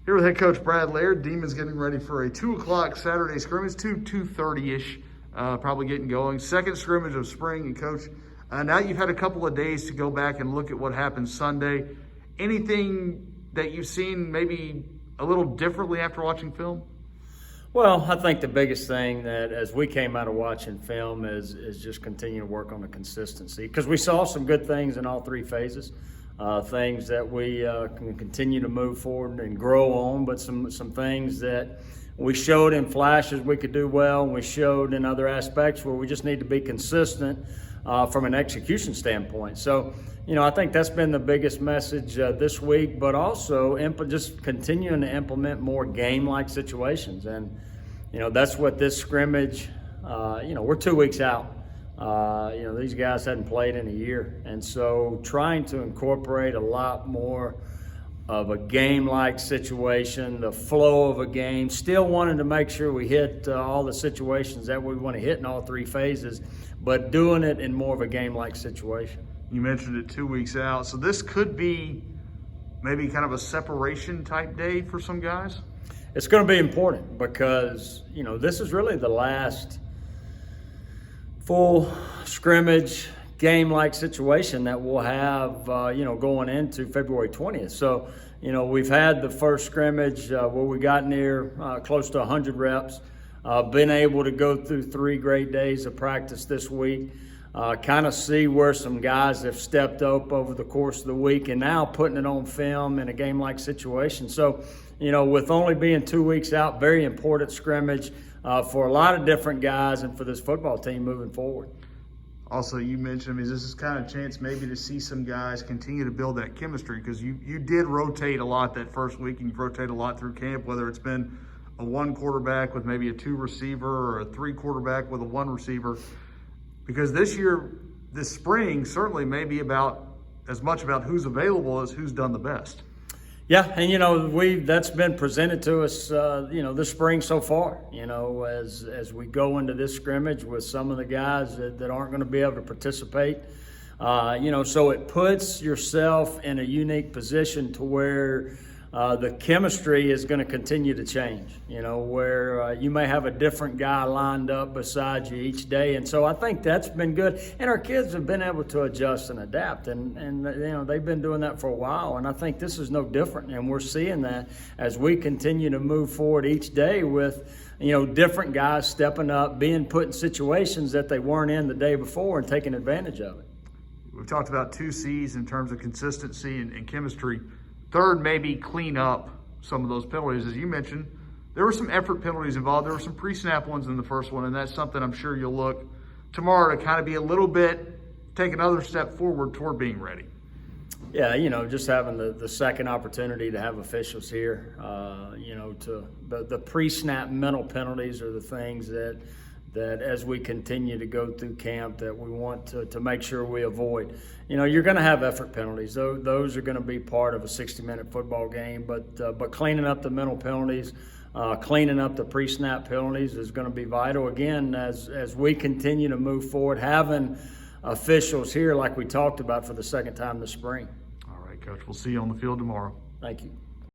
Here with head coach Brad Laird. Demons getting ready for a 2 o'clock Saturday scrimmage, 2:30-ish, probably getting going. Second scrimmage of spring. And coach, now you've had a couple of days to go back and look at what happened Sunday. Anything that you've seen maybe a little differently after watching film? Well, I think the biggest thing that as we came out of watching film is just continue to work on the consistency, because we saw some good things in all three phases. Things that we can continue to move forward and grow on, but some things that we showed in flashes we could do well, and we showed in other aspects where we just need to be consistent from an execution standpoint. So, I think that's been the biggest message this week, but also just continuing to implement more game-like situations. And, that's what this scrimmage, we're 2 weeks out. These guys hadn't played in a year. And so trying to incorporate a lot more of a game-like situation, the flow of a game, still wanting to make sure we hit all the situations that we want to hit in all three phases, but doing it in more of a game-like situation. You mentioned it 2 weeks out. So this could be maybe kind of a separation type day for some guys? It's going to be important because, this is really the last full scrimmage game-like situation that we'll have, going into February 20th. So, we've had the first scrimmage where we got near close to 100 reps, been able to go through 3 great days of practice this week, kind of see where some guys have stepped up over the course of the week, and now putting it on film in a game-like situation. So, with only being 2 weeks out, very important scrimmage for a lot of different guys and for this football team moving forward. Also, you mentioned, this is kind of a chance maybe to see some guys continue to build that chemistry, because you did rotate a lot that first week, and you've rotated a lot through camp, whether it's been a 1 quarterback with maybe a 2 receiver or a 3 quarterback with a 1 receiver. Because this spring, certainly maybe as much about who's available as who's done the best. Yeah, and that's been presented to us, this spring so far. As we go into this scrimmage with some of the guys that aren't going to be able to participate. So it puts yourself in a unique position to where the chemistry is going to continue to change. Where you may have a different guy lined up beside you each day, and so I think that's been good. And our kids have been able to adjust and adapt, and they've been doing that for a while. And I think this is no different, and we're seeing that as we continue to move forward each day with different guys stepping up, being put in situations that they weren't in the day before, and taking advantage of it. We've talked about 2 C's in terms of consistency and chemistry. Third, maybe clean up some of those penalties. As you mentioned, there were some effort penalties involved. There were some pre-snap ones in the first one, and that's something I'm sure you'll look tomorrow to kind of be a little bit, take another step forward toward being ready. Yeah, just having the second opportunity to have officials here, to the pre-snap mental penalties are the things that as we continue to go through camp that we want to make sure we avoid. You're going to have effort penalties. Those are going to be part of a 60-minute football game, but cleaning up the mental penalties, cleaning up the pre-snap penalties is going to be vital. Again, as we continue to move forward, having officials here like we talked about for the second time this spring. All right, Coach. We'll see you on the field tomorrow. Thank you.